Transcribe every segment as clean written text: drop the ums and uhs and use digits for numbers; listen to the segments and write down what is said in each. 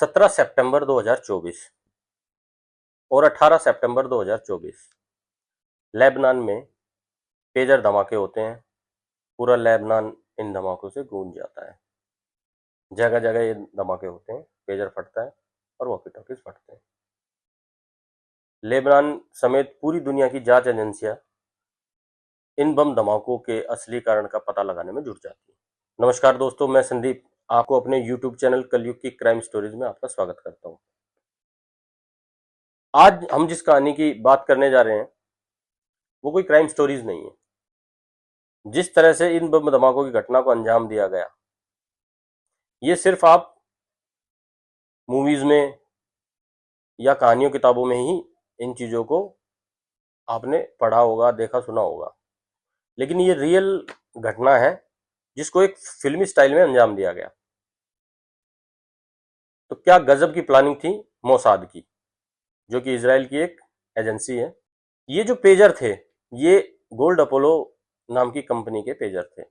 17 सितंबर 2024 और 18 सितंबर 2024 लेबनान में पेजर धमाके होते हैं। पूरा लेबनान इन धमाकों से गूंज जाता है। जगह जगह ये धमाके होते हैं, पेजर फटता है और वॉकी टॉकीज फटते हैं। लेबनान समेत पूरी दुनिया की जांच एजेंसियां इन बम धमाकों के असली कारण का पता लगाने में जुट जाती है। नमस्कार दोस्तों, मैं संदीप आपको अपने यूट्यूब चैनल कलयुग की क्राइम स्टोरीज में आपका स्वागत करता हूं। आज हम जिस कहानी की बात करने जा रहे हैं वो कोई क्राइम स्टोरीज नहीं है। जिस तरह से इन बम धमाकों की घटना को अंजाम दिया गया, ये सिर्फ आप मूवीज में या कहानियों किताबों में ही इन चीजों को आपने पढ़ा होगा, देखा, सुना होगा, लेकिन ये रियल घटना है जिसको एक फिल्मी स्टाइल में अंजाम दिया गया। तो क्या गजब की प्लानिंग थी मोसाद की, जो कि इजराइल की एक एजेंसी है। ये जो पेजर थे, ये गोल्ड अपोलो नाम की कंपनी के पेजर थे।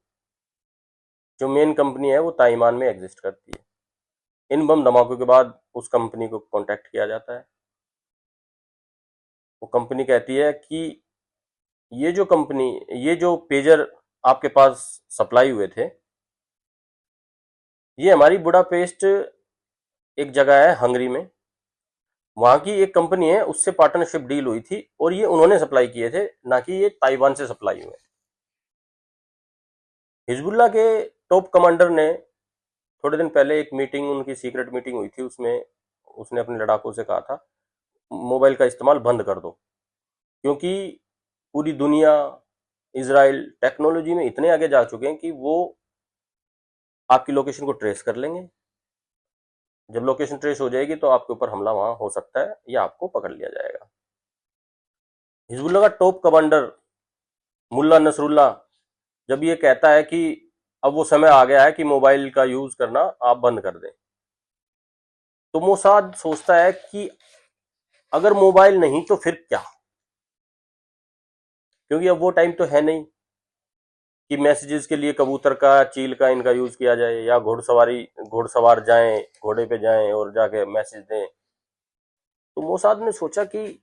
जो मेन कंपनी है वो ताइवान में एग्जिस्ट करती है। इन बम धमाकों के बाद उस कंपनी को कांटेक्ट किया जाता है। वो कंपनी कहती है कि ये जो पेजर आपके पास सप्लाई हुए थे, ये हमारी बुडापेस्ट एक जगह है हंगरी में, वहां की एक कंपनी है, उससे पार्टनरशिप डील हुई थी और ये उन्होंने सप्लाई किए थे, ना कि ये ताइवान से सप्लाई हुए। हिजबुल्ला के टॉप कमांडर ने थोड़े दिन पहले एक मीटिंग, उनकी सीक्रेट मीटिंग हुई थी, उसमें उसने अपने लड़ाकों से कहा था मोबाइल का इस्तेमाल बंद कर दो, क्योंकि पूरी दुनिया, इजराइल टेक्नोलॉजी में इतने आगे जा चुके हैं कि वो आपकी लोकेशन को ट्रेस कर लेंगे। जब लोकेशन ट्रेस हो जाएगी तो आपके ऊपर हमला वहां हो सकता है या आपको पकड़ लिया जाएगा। हिजबुल्ला का टॉप कमांडर मुल्ला नसरुल्ला जब ये कहता है कि अब वो समय आ गया है कि मोबाइल का यूज करना आप बंद कर दें, तो मोसाद सोचता है कि अगर मोबाइल नहीं तो फिर क्या, क्योंकि अब वो टाइम तो है नहीं कि मैसेजेस के लिए कबूतर का, चील का इनका यूज किया जाए, या घुड़सवार जाएं, घोड़े पे जाएं और जाके मैसेज दें। तो मोसाद ने सोचा कि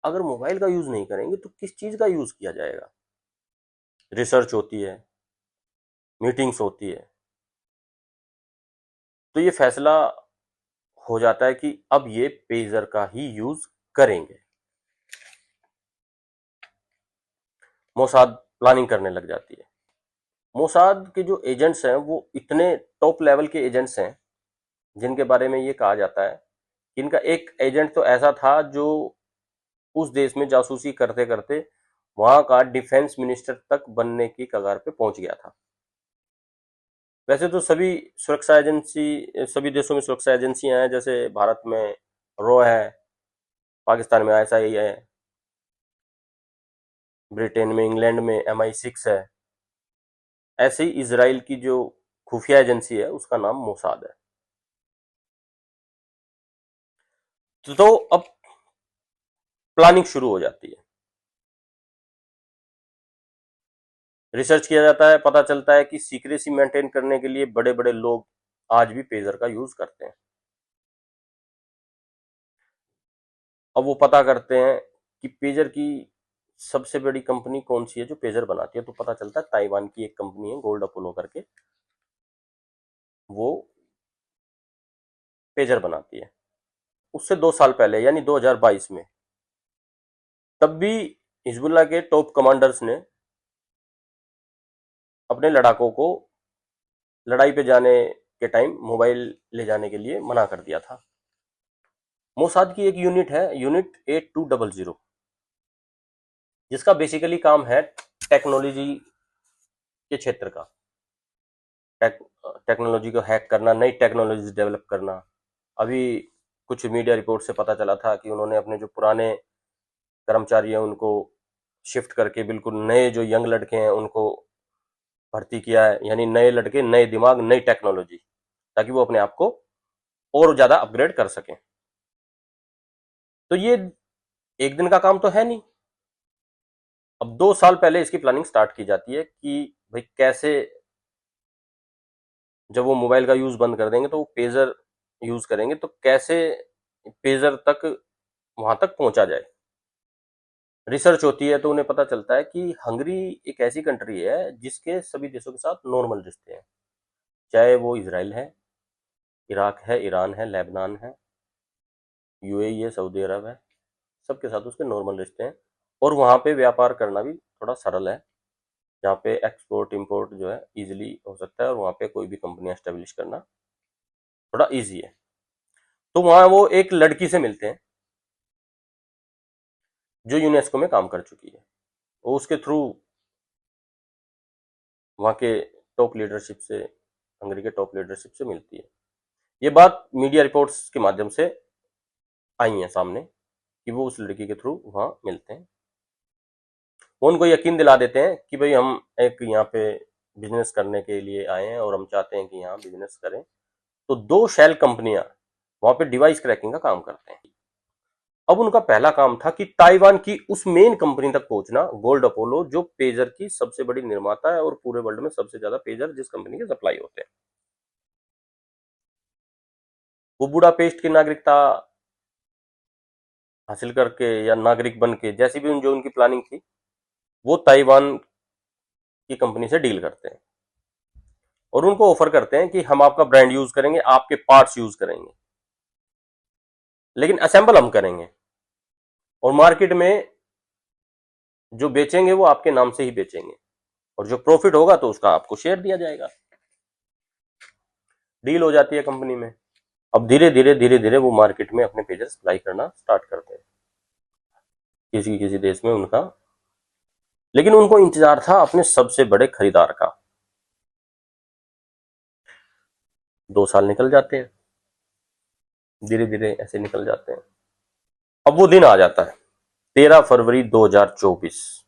अगर मोबाइल का यूज नहीं करेंगे तो किस चीज का यूज किया जाएगा। रिसर्च होती है, मीटिंग्स होती है, तो ये फैसला हो जाता है कि अब ये पेजर का ही यूज करेंगे। मोसाद प्लानिंग करने लग जाती है। मोसाद के जो एजेंट्स हैं वो इतने टॉप लेवल के एजेंट्स हैं, जिनके बारे में ये कहा जाता है कि इनका एक एजेंट तो ऐसा था जो उस देश में जासूसी करते करते वहां का डिफेंस मिनिस्टर तक बनने की कगार पे पहुंच गया था। वैसे तो सभी देशों में सुरक्षा एजेंसियां हैं, जैसे भारत में रॉ है, पाकिस्तान में आईएसआई है, ब्रिटेन में, इंग्लैंड में MI6 है। ऐसे ही इजराइल की जो खुफिया एजेंसी है उसका नाम मोसाद है। तो अब प्लानिंग शुरू हो जाती है, रिसर्च किया जाता है, पता चलता है कि सीक्रेसी मेंटेन करने के लिए बड़े बड़े लोग आज भी पेजर का यूज करते हैं। अब वो पता करते हैं कि पेजर की सबसे बड़ी कंपनी कौन सी है जो पेजर बनाती है, तो पता चलता है ताइवान की एक कंपनी है गोल्ड अपोलो करके, वो पेजर बनाती है। उससे 2 साल पहले यानी 2022 में, तब भी हिजबुल्ला के टॉप कमांडर्स ने अपने लड़ाकों को लड़ाई पे जाने के टाइम मोबाइल ले जाने के लिए मना कर दिया था। मोसाद की एक यूनिट है, यूनिट 8200, जिसका बेसिकली काम है टेक्नोलॉजी के क्षेत्र का, टेक्नोलॉजी को हैक करना, नई टेक्नोलॉजी डेवलप करना। अभी कुछ मीडिया रिपोर्ट से पता चला था कि उन्होंने अपने जो पुराने कर्मचारी हैं उनको शिफ्ट करके बिल्कुल नए जो यंग लड़के हैं उनको भर्ती किया है, यानी नए लड़के, नए दिमाग, नई टेक्नोलॉजी, ताकि वो अपने आप को और ज्यादा अपग्रेड कर सकें। तो ये एक दिन का काम तो है नहीं। अब 2 साल पहले इसकी प्लानिंग स्टार्ट की जाती है कि भाई कैसे, जब वो मोबाइल का यूज बंद कर देंगे तो वो पेजर यूज करेंगे तो कैसे पेजर तक वहां तक पहुंचा जाए। रिसर्च होती है तो उन्हें पता चलता है कि हंगरी एक ऐसी कंट्री है जिसके सभी देशों के साथ नॉर्मल रिश्ते हैं, चाहे वो इसराइल है, इराक है, ईरान है, लेबनान है, यूएई है, सऊदी अरब है, सबके साथ उसके नॉर्मल रिश्ते हैं। और वहाँ पे व्यापार करना भी थोड़ा सरल है, जहाँ पे एक्सपोर्ट इंपोर्ट जो है इजीली हो सकता है, और वहाँ पे कोई भी कंपनी एस्टेब्लिश करना थोड़ा इजी है। तो वहाँ वो एक लड़की से मिलते हैं जो यूनेस्को में काम कर चुकी है, वो उसके थ्रू वहाँ के टॉप लीडरशिप से, हंगरी के टॉप लीडरशिप से मिलती है। ये बात मीडिया रिपोर्ट्स के माध्यम से आई है सामने कि वो उस लड़की के थ्रू वहाँ मिलते हैं। वो उनको यकीन दिला देते हैं कि भाई हम एक यहाँ पे बिजनेस करने के लिए आए हैं और हम चाहते हैं कि यहाँ बिजनेस करें। तो 2 शेल कंपनियां वहाँ पे डिवाइस क्रैकिंग का काम करते हैं। अब उनका पहला काम था कि ताइवान की उस मेन कंपनी तक पहुंचना, गोल्ड अपोलो, जो पेजर की सबसे बड़ी निर्माता है और पूरे वर्ल्ड में सबसे ज्यादा पेजर जिस कंपनी के सप्लाई होते हैं। वो बुडापेस्ट की नागरिकता हासिल करके या नागरिक बन के, जैसी भी जो उनकी प्लानिंग थी, वो ताइवान की कंपनी से डील करते हैं और उनको ऑफर करते हैं कि हम आपका ब्रांड यूज करेंगे, आपके पार्ट्स यूज करेंगे, लेकिन असेंबल हम करेंगे और मार्केट में जो बेचेंगे वो आपके नाम से ही बेचेंगे, और जो प्रॉफिट होगा तो उसका आपको शेयर दिया जाएगा। डील हो जाती है कंपनी में। अब धीरे धीरे वो मार्केट में अपने पेजेस सप्लाई करना स्टार्ट करते हैं, किसी किसी देश में उनका। लेकिन उनको इंतजार था अपने सबसे बड़े खरीदार का। 2 साल निकल जाते हैं, धीरे धीरे ऐसे निकल जाते हैं। अब वो दिन आ जाता है 13 फरवरी 2024।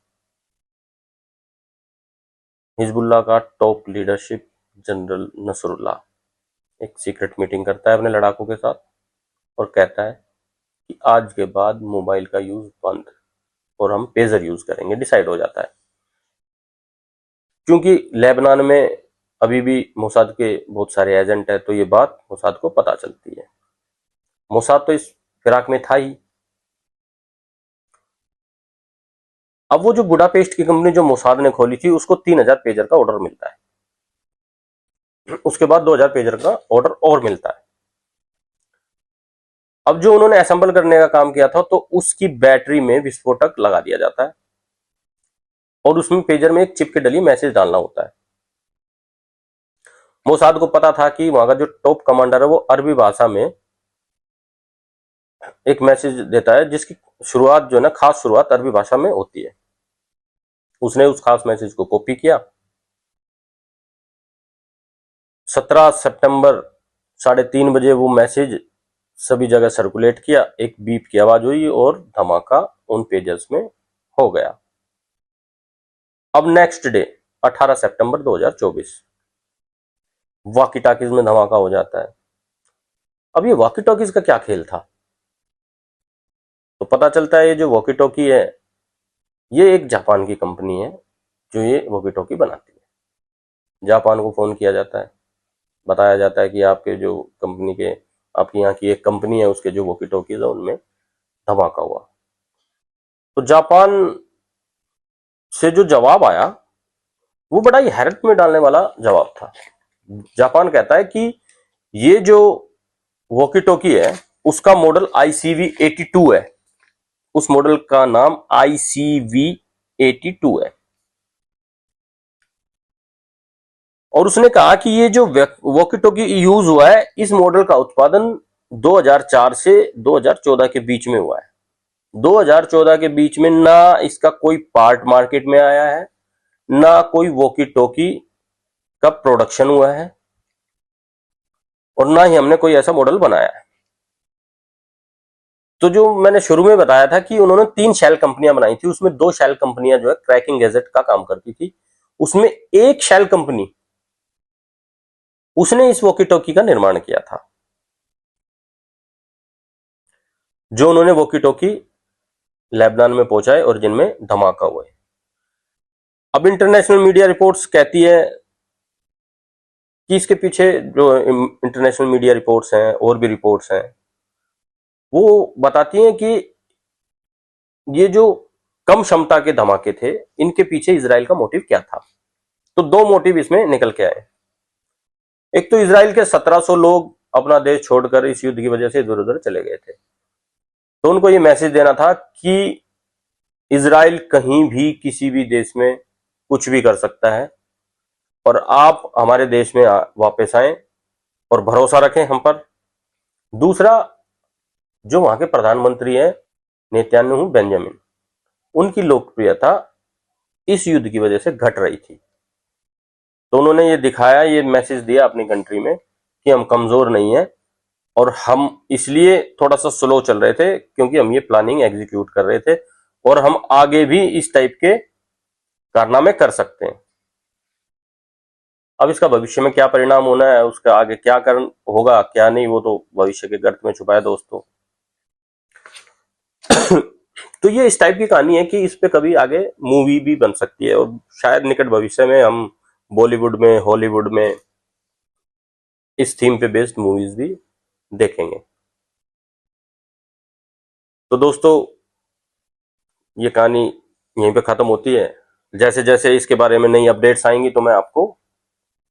हिजबुल्लाह का टॉप लीडरशिप जनरल नसरुल्लाह एक सीक्रेट मीटिंग करता है अपने लड़ाकों के साथ और कहता है कि आज के बाद मोबाइल का यूज बंद और हम पेजर यूज करेंगे। डिसाइड हो जाता है, क्योंकि लेबनान में अभी भी मोसाद के बहुत सारे एजेंट है, तो ये बात मोसाद को पता चलती है। मोसाद तो इस फिराक में था ही। अब वो जो बुडापेस्ट की कंपनी जो मोसाद ने खोली थी, उसको 3000 पेजर का ऑर्डर मिलता है। उसके बाद 2000 पेजर का ऑर्डर और मिलता है। अब जो उन्होंने असेंबल करने का काम किया था, तो उसकी बैटरी में विस्फोटक लगा दिया जाता है और उसमें पेजर में एक चिप के डली मैसेज डालना होता है। मोसाद को पता था कि वहां का जो टॉप कमांडर है वो अरबी भाषा में एक मैसेज देता है, जिसकी शुरुआत जो है ना, खास शुरुआत अरबी भाषा में होती है। उसने उस खास मैसेज को कॉपी किया। 17 सितंबर 3:30 बजे वो मैसेज सभी जगह सर्कुलेट किया, एक बीप की आवाज हुई और धमाका उन पेजेस में हो गया। अब नेक्स्ट डे 18 सितंबर 2024 वॉकी टॉकीज में धमाका हो जाता है। अब ये वॉकी टॉकीज का क्या खेल था? तो पता चलता है ये जो वॉकी टॉकी है, ये एक जापान की कंपनी है जो ये वॉकी टॉकी बनाती है। जापान को फोन किया जाता है, बताया जाता है कि आपके जो कंपनी के, आपकी यहाँ की एक कंपनी है, उसके जो वॉकी टॉकीज है उनमें धमाका हुआ। तो जापान से जो जवाब आया वो बड़ा ही हैरत में डालने वाला जवाब था। जापान कहता है कि ये जो वॉकी टॉकी है उसका मॉडल ICV-82 है। उस मॉडल का नाम ICV-82 है। और उसने कहा कि ये जो वॉकी टॉकी यूज हुआ है, इस मॉडल का उत्पादन 2004 से 2014 के बीच में हुआ है। 2014 के बीच में ना इसका कोई पार्ट मार्केट में आया है, ना कोई वॉकी टॉकी का प्रोडक्शन हुआ है, और ना ही हमने कोई ऐसा मॉडल बनाया है। तो जो मैंने शुरू में बताया था कि उन्होंने 3 शेल कंपनियां बनाई थी, उसमें 2 शेल कंपनियां जो है क्रैकिंग गैजेट का काम करती थी। उसमें एक शेल कंपनी, उसने इस वॉकी टॉकी का निर्माण किया था, जो उन्होंने वॉकी टॉकी लेबनान में पहुंचाए और जिनमें धमाका हुआ है। अब इंटरनेशनल मीडिया रिपोर्ट्स कहती है कि इसके पीछे जो इंटरनेशनल मीडिया रिपोर्ट्स हैं और भी रिपोर्ट्स हैं, वो बताती हैं कि ये जो कम क्षमता के धमाके थे, इनके पीछे इजराइल का मोटिव क्या था। तो दो मोटिव इसमें निकल के आए। एक तो इजराइल के 1700 लोग अपना देश छोड़कर इस युद्ध की वजह से इधर उधर चले गए थे, तो उनको ये मैसेज देना था कि इजराइल कहीं भी किसी भी देश में कुछ भी कर सकता है और आप हमारे देश में वापस आए और भरोसा रखें हम पर। दूसरा, जो वहां के प्रधानमंत्री हैं नेतन्याहू बेंजामिन, उनकी लोकप्रियता इस युद्ध की वजह से घट रही थी। तो उन्होंने ये दिखाया, ये मैसेज दिया अपनी कंट्री में कि हम कमजोर नहीं हैं और हम इसलिए थोड़ा सा स्लो चल रहे थे क्योंकि हम ये प्लानिंग एग्जीक्यूट कर रहे थे और हम आगे भी इस टाइप के कारनामे कर सकते हैं। अब इसका भविष्य में क्या परिणाम होना है, उसका आगे क्या कारण होगा क्या नहीं, वो तो भविष्य के गर्त में छुपा है दोस्तों। तो ये इस टाइप की कहानी है कि इस पे कभी आगे मूवी भी बन सकती है और शायद निकट भविष्य में हम बॉलीवुड में, हॉलीवुड में इस थीम पे बेस्ड मूवीज भी देखेंगे। तो दोस्तों, ये कहानी यहीं पे खत्म होती है। जैसे जैसे इसके बारे में नई अपडेट्स आएंगी तो मैं आपको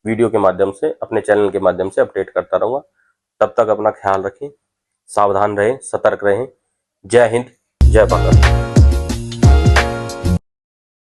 वीडियो के माध्यम से, अपने चैनल के माध्यम से अपडेट करता रहूंगा। तब तक अपना ख्याल रखें, सावधान रहें, सतर्क रहें। जय हिंद, जय भारत।